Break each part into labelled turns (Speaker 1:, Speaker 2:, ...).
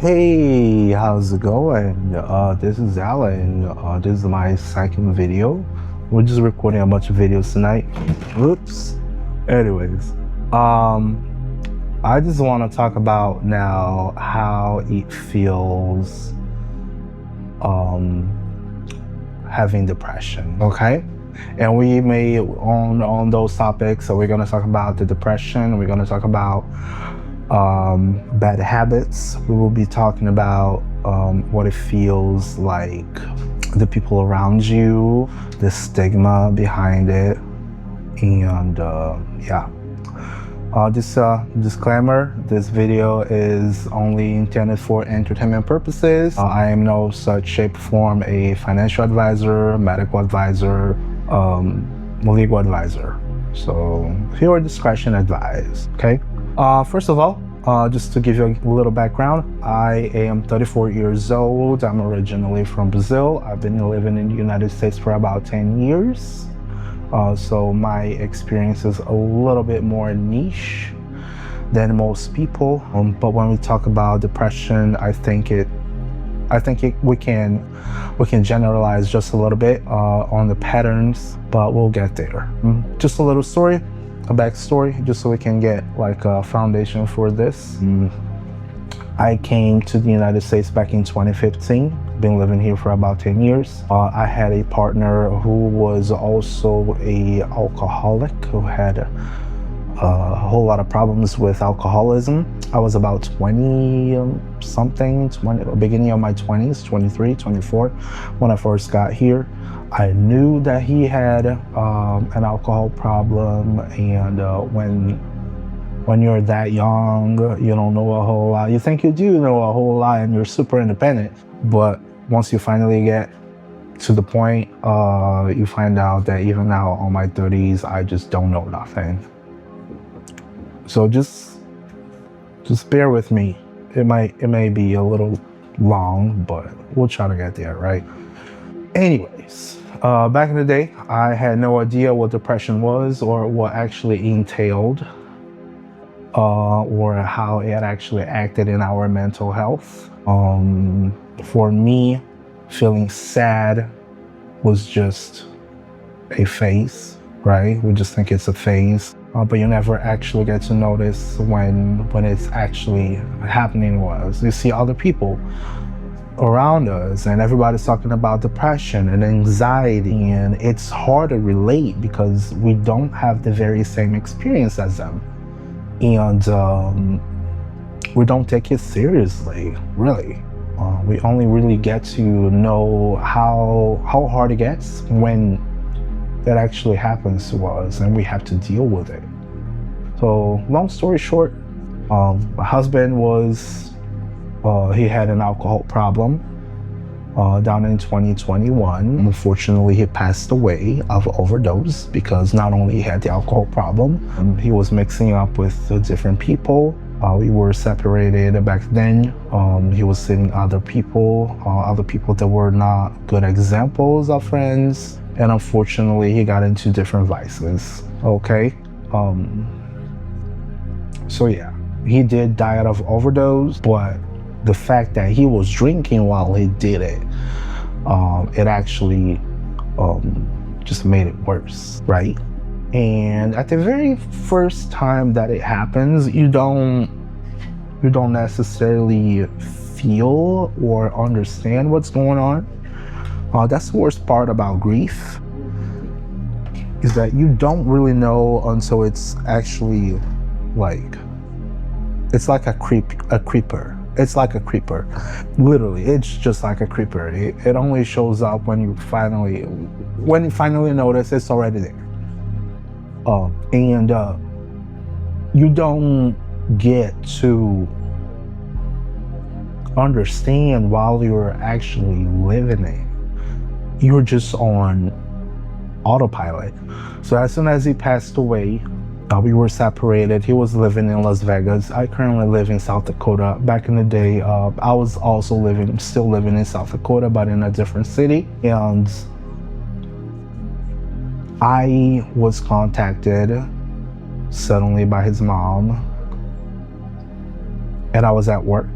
Speaker 1: Hey, how's it going? This is Alan. This is my second video. We're just recording a bunch of videos tonight. Oops. Anyways, I just want to talk about now how it feels having depression, okay? And we may on those topics, so we're gonna talk about the depression, we're gonna talk about bad habits. We will be talking about what it feels like, the people around you, the stigma behind it, and yeah. Just disclaimer, this video is only intended for entertainment purposes. I am no such shape or form a financial advisor, medical advisor, legal advisor. So viewer discretion advised, okay? First of all, just to give you a little background, I am 34 years old. I'm originally from Brazil. I've been living in the United States for about 10 years. So my experience is a little bit more niche than most people. But when we talk about depression, I think we can generalize just a little bit on the patterns, but we'll get there. Just a little story, a backstory, just so we can get like a foundation for this. I came to the United States back in 2015. Been living here for about 10 years. I had a partner who was also a alcoholic, who had a whole lot of problems with alcoholism. I was about 20 something, beginning of my 20s, 23, 24, when I first got here. I knew that he had an alcohol problem, and when you're that young, you don't know a whole lot. You think you do know a whole lot and you're super independent, but once you finally get to the point, you find out that even now on my 30s, I just don't know nothing. So just bear with me. It may be a little long, but we'll try to get there, right? Anyways, back in the day, I had no idea what depression was or what actually entailed, or how it actually acted in our mental health. For me, feeling sad was just a phase, right? We just think it's a phase, but you never actually get to notice when it's actually happening was. You see other people around us and everybody's talking about depression and anxiety, and it's hard to relate because we don't have the very same experience as them. And we don't take it seriously, really. We only really get to know how hard it gets when that actually happens to us and we have to deal with it. So long story short, my husband he had an alcohol problem down in 2021. Unfortunately, he passed away of overdose because not only he had the alcohol problem, he was mixing up with different people. We were separated back then. He was seeing other people that were not good examples of friends. And unfortunately, he got into different vices, okay? So yeah, he did die out of overdose, but the fact that he was drinking while he did it, it actually just made it worse, right? And at the very first time that it happens, you don't necessarily feel or understand what's going on. That's the worst part about grief, is that you don't really know until it's actually like, it's like a creeper. It's like a creeper. Literally, it's just like a creeper. It only shows up when you finally notice it's already there. And you don't get to understand while you're actually living it. You're just on autopilot. So as soon as he passed away, we were separated. He was living in Las Vegas. I currently live in South Dakota. Back in the day, I was also still living in South Dakota, but in a different city. And I was contacted suddenly by his mom, and I was at work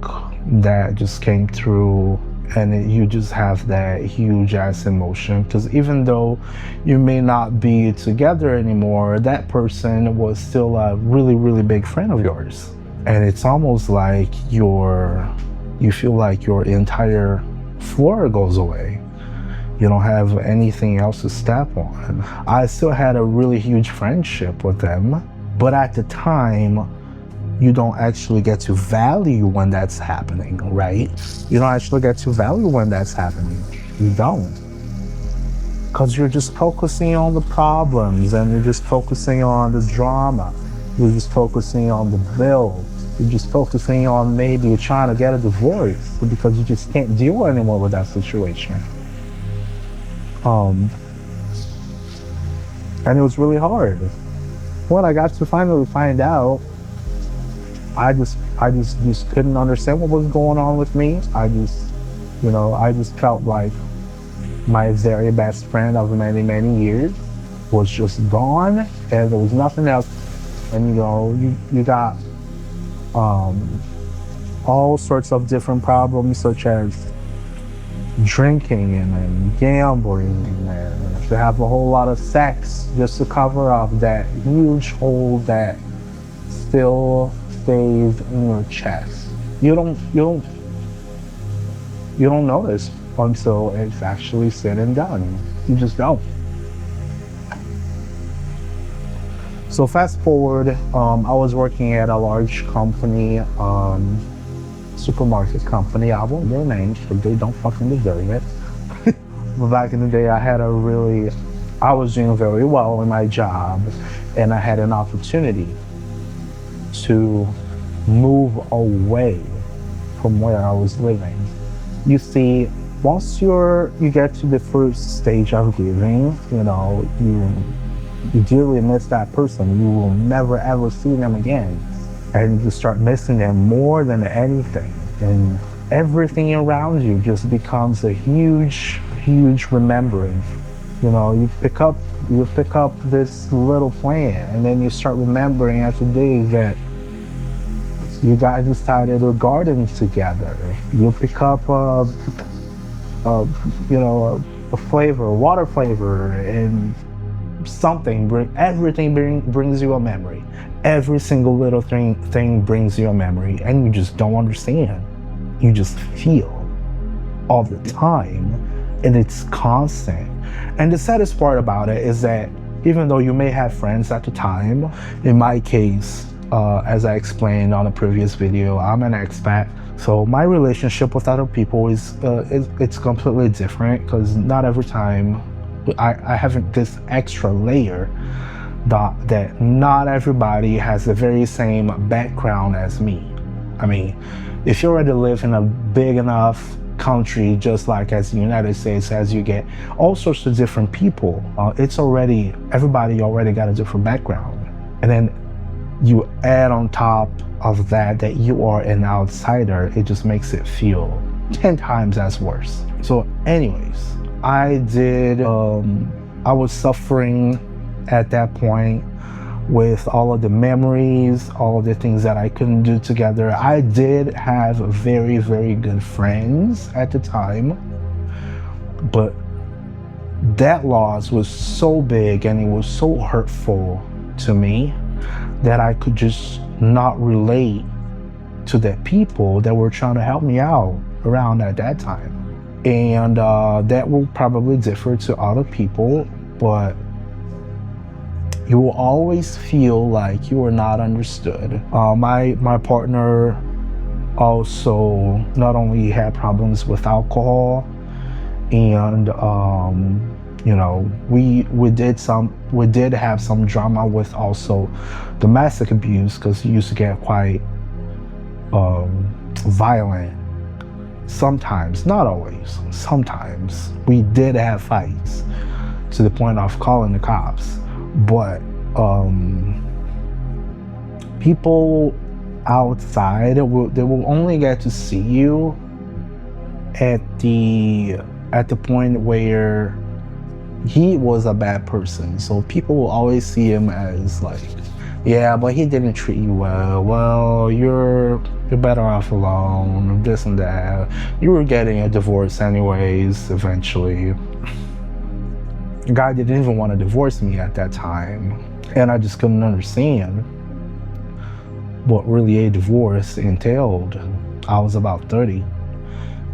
Speaker 1: that just came through, and you just have that huge ass emotion, because even though you may not be together anymore, that person was still a really, really big friend of yours. And it's almost like you feel like your entire floor goes away. You don't have anything else to step on. I still had a really huge friendship with them, but at the time, you don't actually get to value when that's happening, right? You don't actually get to value when that's happening. You don't. Because you're just focusing on the problems, and you're just focusing on the drama. You're just focusing on the bills. You're just focusing on maybe trying to get a divorce because you just can't deal anymore with that situation. And it was really hard. When I got to finally find out, I just couldn't understand what was going on with me. I just felt like my very best friend of many, many years was just gone, and there was nothing else. And you got all sorts of different problems, such as drinking and gambling, and to have a whole lot of sex just to cover up that huge hole that still stays in your chest. You don't notice until it's actually said and done. You just don't. So fast forward, I was working at a large company, supermarket company. I won't name names because they don't fucking deserve it. But back in the day, I was doing very well in my job, and I had an opportunity to move away from where I was living. You see, once you get to the first stage of grieving, you dearly miss that person. You will never ever see them again. And you start missing them more than anything. And everything around you just becomes a huge, huge remembering. You pick up this little plant, and then you start remembering after days that you guys decided to garden together. You pick up a flavor, water flavor, and everything brings you a memory. Every single little thing brings you a memory, and you just don't understand. You just feel all the time, and it's constant. And the saddest part about it is that even though you may have friends at the time, in my case, as I explained on a previous video, I'm an expat. So my relationship with other people it's completely different, because not every time I have this extra layer that not everybody has the very same background as me. I mean, if you already live in a big enough country, just like as the United States, as you get all sorts of different people, everybody already got a different background. And then you add on top of that you are an outsider, it just makes it feel 10 times as worse. So anyways, I was suffering at that point with all of the memories, all of the things that I couldn't do together. I did have very, very good friends at the time, but that loss was so big and it was so hurtful to me that I could just not relate to the people that were trying to help me out around at that time. And that will probably differ to other people, but you will always feel like you are not understood. My partner also not only had problems with alcohol, and we did have some drama with also domestic abuse, because he used to get quite violent. Sometimes, not always, sometimes we did have fights to the point of calling the cops. But people outside, they will only get to see you at the point where he was a bad person. So people will always see him as like Yeah, but he didn't treat you well. Well, you're better off alone, this and that. You were getting a divorce anyways, eventually. The guy didn't even want to divorce me at that time. And I just couldn't understand what really a divorce entailed. I was about 30,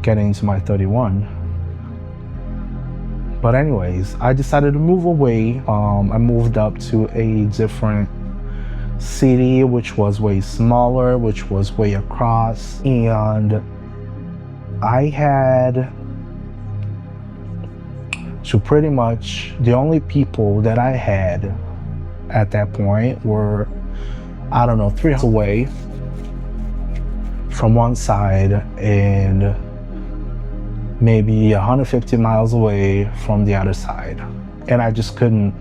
Speaker 1: getting into my 31. But anyways, I decided to move away. I moved up to a different city, which was way smaller, which was way across. And I had to pretty much, the only people that I had at that point were, I don't know, 3 hours away from one side and maybe 150 miles away from the other side. And I just couldn't,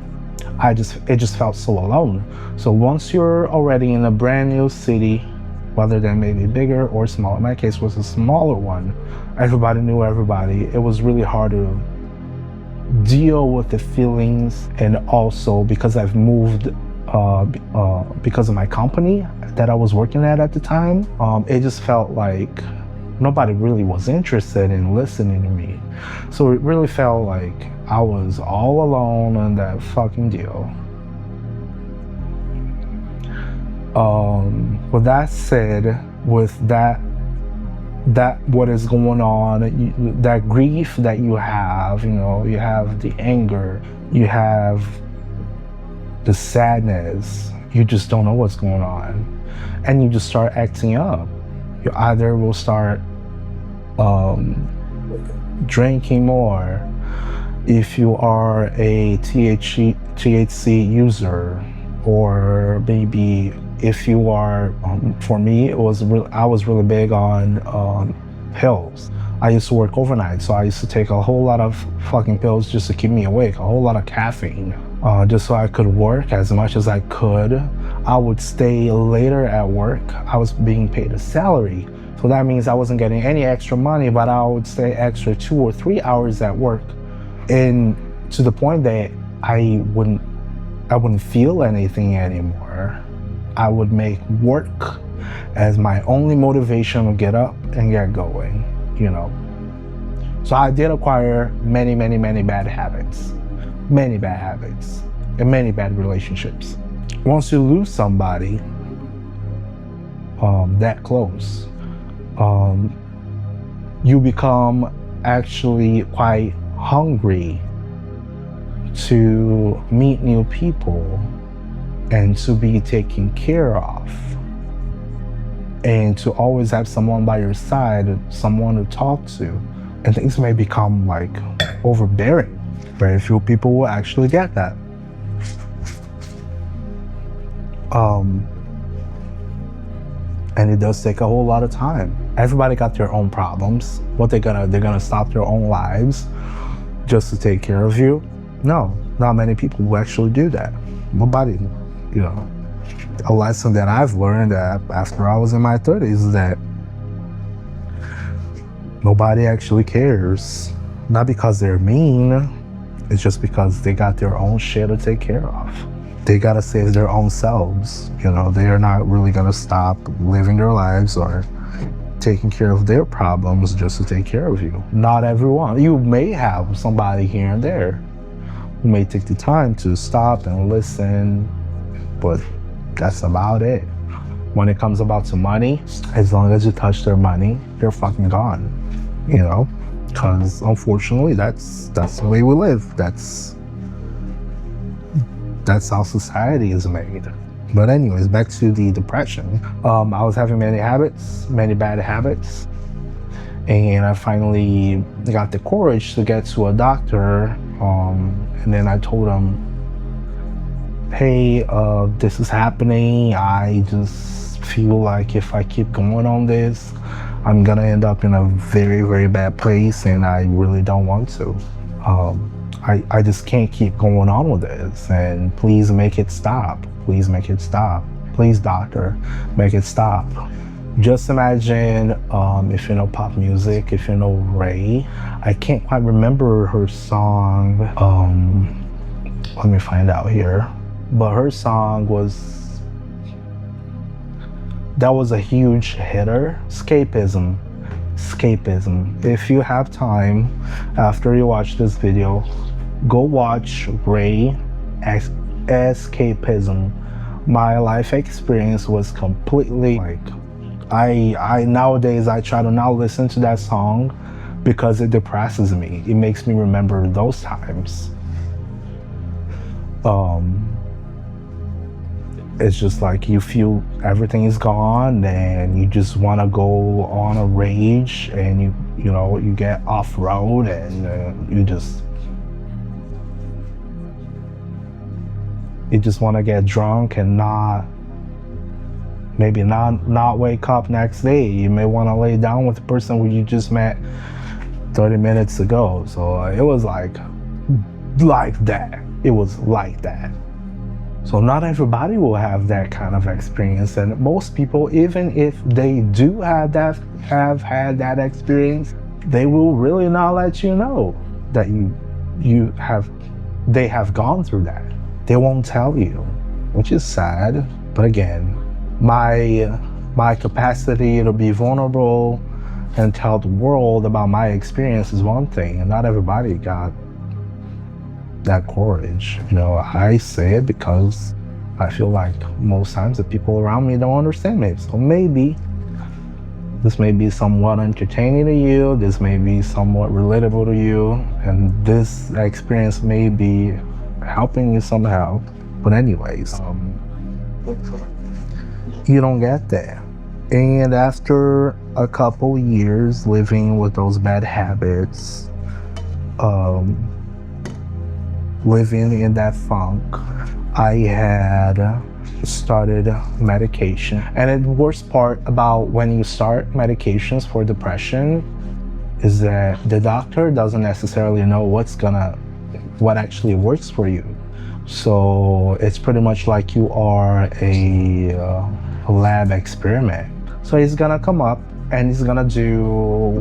Speaker 1: it just felt so alone. So once you're already in a brand new city, whether that may be bigger or smaller, in my case was a smaller one, everybody knew everybody. It was really hard to deal with the feelings, and also because I've moved because of my company that I was working at the time, it just felt like nobody really was interested in listening to me. So it really felt like I was all alone in that fucking deal. With that said, with that what is going on, that grief that you have, you have the anger, you have the sadness, you just don't know what's going on, and you just start acting up. You either will start drinking more if you are a THC user, or maybe if you are, for me, I was really big on pills. I used to work overnight, so I used to take a whole lot of fucking pills just to keep me awake, a whole lot of caffeine, just so I could work as much as I could. I would stay later at work. I was being paid a salary, so that means I wasn't getting any extra money, but I would stay extra 2 or 3 hours at work, and to the point that I wouldn't feel anything anymore. I would make work as my only motivation to get up and get going, So I did acquire many, many, many bad habits, and many bad relationships. Once you lose somebody that close, you become actually quite hungry to meet new people and to be taken care of, and to always have someone by your side, someone to talk to, and things may become like overbearing. Very few people will actually get that. And it does take a whole lot of time. Everybody got their own problems. What they're gonna stop their own lives just to take care of you? No, not many people will actually do that. Nobody, a lesson that I've learned after I was in my 30s is that nobody actually cares. Not because they're mean, it's just because they got their own shit to take care of. They gotta save their own selves. They are not really gonna stop living their lives or taking care of their problems just to take care of you. Not everyone. You may have somebody here and there who may take the time to stop and listen, but that's about it. When it comes about to money, as long as you touch their money, they're fucking gone. Because unfortunately, that's the way we live. That's how society is made. But anyways, back to the depression. I was having many bad habits, and I finally got the courage to get to a doctor, and then I told him, hey, this is happening. I just feel like if I keep going on this, I'm gonna end up in a very, very bad place, and I really don't want to. I just can't keep going on with this, and please make it stop. Please make it stop. Please, doctor, make it stop. Just imagine, if you know pop music, if you know Ray, I can't quite remember her song. Let me find out here. But her song was that was a huge hitter. Escapism. If you have time after you watch this video, go watch Ray Escapism. My life experience was completely like, I nowadays I try to not listen to that song because it depresses me. It makes me remember those times. It's just like you feel everything is gone and you just want to go on a rage, and you know you get off road and you just want to get drunk and maybe not wake up next day. You may want to lay down with the person who you just met 30 minutes ago. So it was like that. It was like that. So not everybody will have that kind of experience, and most people, even if they do have had that experience, they will really not let you know that they have gone through that. They won't tell you, which is sad. But again, my capacity to be vulnerable and tell the world about my experience is one thing, and not everybody got that courage. You know, I say it because I feel like most times the people around me don't understand me. So maybe this may be somewhat entertaining to you, this may be somewhat relatable to you, and this experience may be helping you somehow. But anyways, you don't get that. And after a couple years living with those bad habits, living in that funk, I had started medication. And the worst part about when you start medications for depression is that the doctor doesn't necessarily know what actually works for you. So it's pretty much like you are a lab experiment. So he's gonna come up and he's gonna do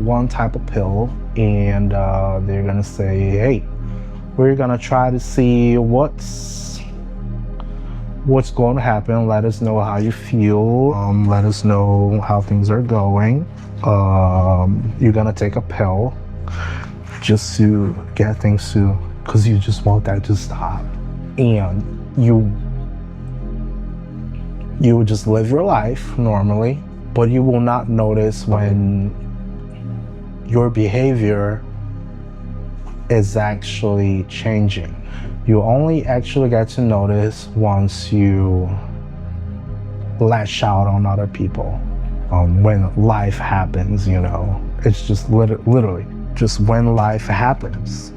Speaker 1: one type of pill, and they're gonna say, hey, we're gonna try to see what's going to happen. Let us know how you feel. Let us know how things are going. You're gonna take a pill just to get things to, because you just want that to stop. And you will just live your life normally, but you will not notice when your behavior is actually changing. You only actually get to notice once you lash out on other people. When life happens, you know, it's just literally just when life happens.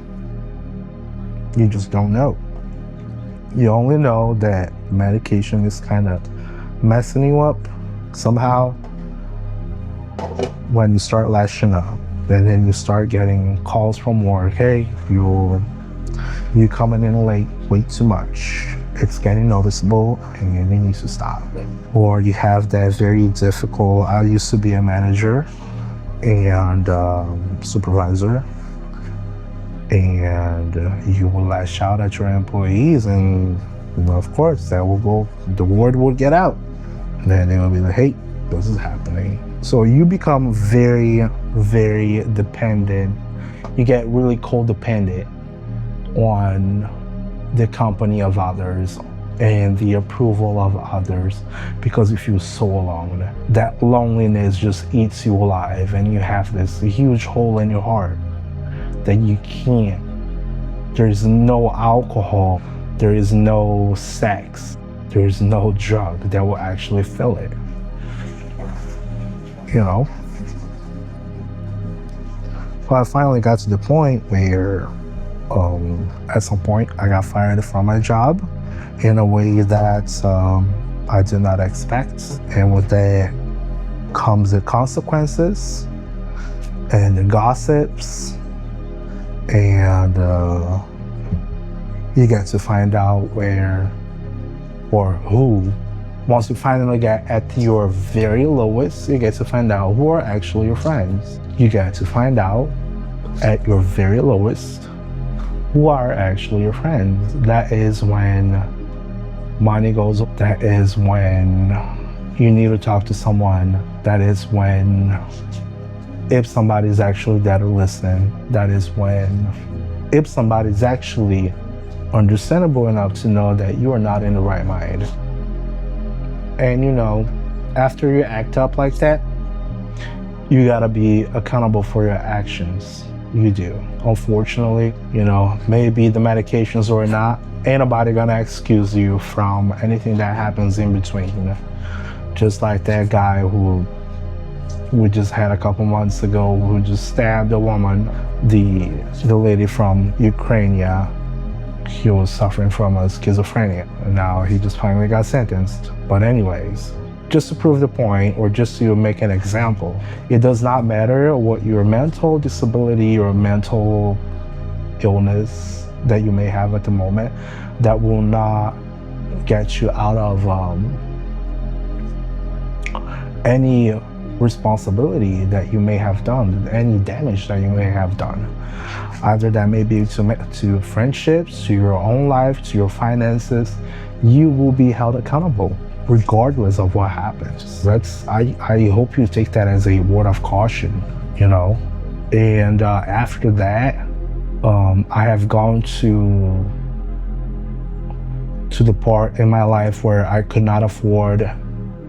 Speaker 1: You just don't know. You only know that medication is kind of messing you up somehow when you start lashing up. And then you start getting calls from work. Hey, you coming in late, way too much. It's getting noticeable and you need to stop. Or you have that very difficult, I used to be a manager and supervisor, and you will lash out at your employees, and of course that will go, the word will get out. And then they will be like, hey, this is happening. So you become very, very dependent. You get really codependent on the company of others and the approval of others, because you feel so alone. That loneliness just eats you alive, and you have this huge hole in your heart that you can't. There's no alcohol, there is no sex, there is no drug that will actually fill it. You know? Well, I finally got to the point where at some point I got fired from my job in a way that I did not expect. And with that comes the consequences and the gossips, and you get to find out where or who. Once you finally get at your very lowest, you get to find out who are actually your friends. You get to find out at your very lowest who are actually your friends. That is when money goes up. That is when you need to talk to someone. That is when, if somebody's actually there to listen, that is when, if somebody's actually understandable enough to know that you are not in the right mind. And after you act up like that, you gotta be accountable for your actions. You do. Unfortunately, maybe the medications or not, ain't nobody gonna excuse you from anything that happens in between. Just like that guy who we just had a couple months ago, who just stabbed a woman, the lady from Ukraine. He was suffering from schizophrenia, and now he just finally got sentenced. But anyways, just to prove the point, or just to make an example, it does not matter what your mental disability or mental illness that you may have at the moment, that will not get you out of any responsibility that you may have done, any damage that you may have done. Either that may be to friendships, to your own life, to your finances. You will be held accountable regardless of what happens. I hope you take that as a word of caution, And after that, I have gone to the part in my life where I could not afford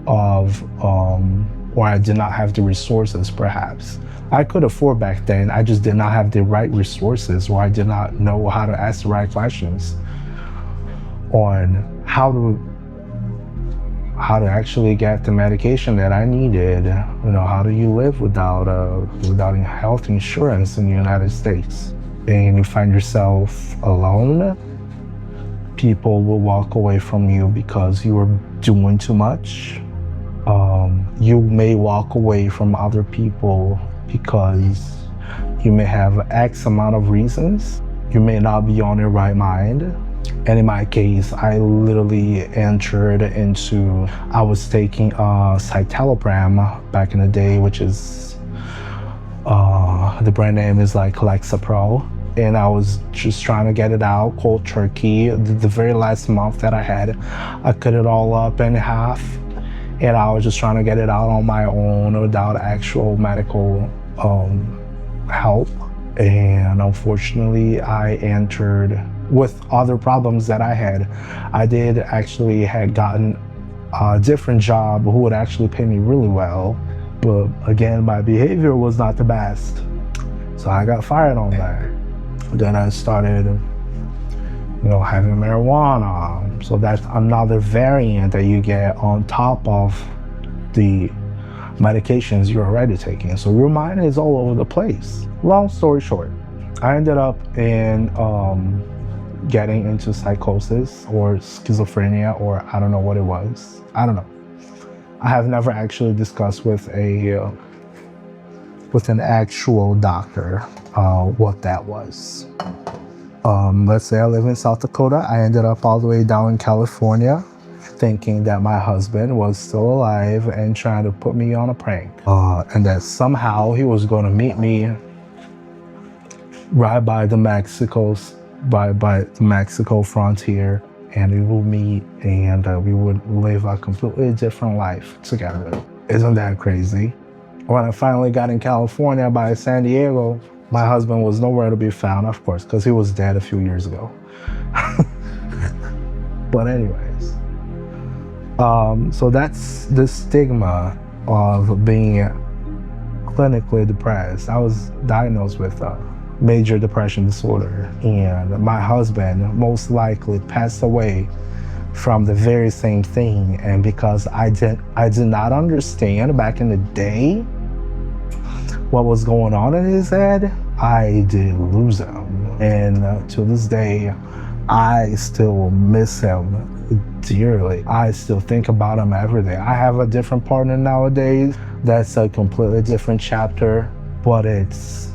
Speaker 1: or I did not have the resources, perhaps. I could afford back then, I just did not have the right resources, or I did not know how to ask the right questions on how to actually get the medication that I needed. How do you live without health insurance in the United States? And you find yourself alone, people will walk away from you because you are doing too much. You may walk away from other people because you may have X amount of reasons. You may not be on your right mind. And in my case, I literally entered into, I was taking citalopram back in the day, which is, the brand name is like Lexapro. And I was just trying to get it out cold turkey. The very last month that I had, I cut it all up in half. And I was just trying to get it out on my own without actual medical help. And unfortunately, I entered with other problems that I had. I did actually had gotten a different job who would actually pay me really well. But again, my behavior was not the best. So I got fired on that. Then I started having marijuana. So that's another variant that you get on top of the medications you're already taking. So your mind is all over the place. Long story short, I ended up in getting into psychosis or schizophrenia, or I don't know what it was. I don't know. I have never actually discussed with an actual doctor what that was. Let's say I live in South Dakota. I ended up all the way down in California, thinking that my husband was still alive and trying to put me on a prank. And that somehow he was going to meet me right by the Mexico frontier, and we will meet and we would live a completely different life together. Isn't that crazy? When I finally got in California by San Diego, my husband was nowhere to be found, of course, because he was dead a few years ago. But anyways, so that's the stigma of being clinically depressed. I was diagnosed with major depression disorder, and my husband most likely passed away from the very same thing. And because I did not understand back in the day what was going on in his head, I did lose him. And to this day, I still miss him dearly. I still think about him every day. I have a different partner nowadays. That's a completely different chapter, but it's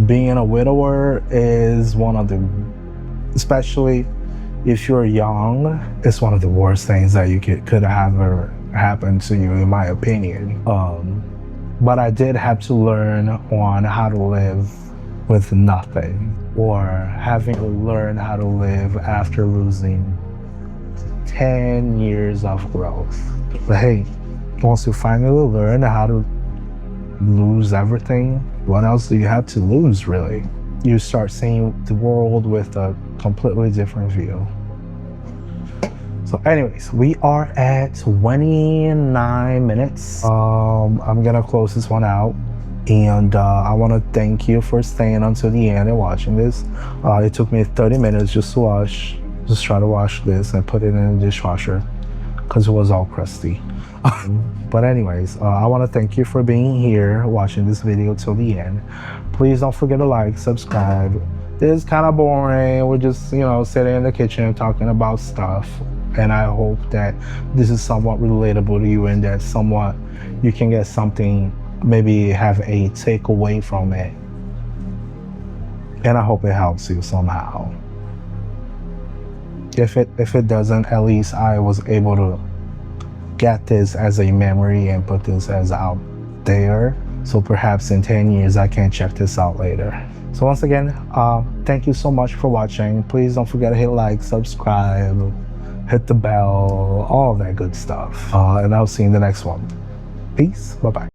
Speaker 1: being a widower is one of the, especially if you're young, it's one of the worst things that you could ever happen to you, in my opinion. But I did have to learn on how to live with nothing, or having to learn how to live after losing 10 years of growth. But hey, once you finally learn how to lose everything, what else do you have to lose, really? You start seeing the world with a completely different view. So anyways, we are at 29 minutes. I'm gonna close this one out. And I want to thank you for staying until the end and watching this. It took me 30 minutes just try to wash this and put it in the dishwasher because it was all crusty. But anyways, I want to thank you for being here, watching this video till the end. Please don't forget to like, subscribe. This is kind of boring. We're just, sitting in the kitchen talking about stuff. And I hope that this is somewhat relatable to you and that somewhat you can get something, maybe have a takeaway from it. And I hope it helps you somehow. If it doesn't, at least I was able to get this as a memory and put this as out there. So perhaps in 10 years I can check this out later. So once again, thank you so much for watching. Please don't forget to hit like, subscribe, hit the bell, all that good stuff. And I'll see you in the next one. Peace. Bye-bye.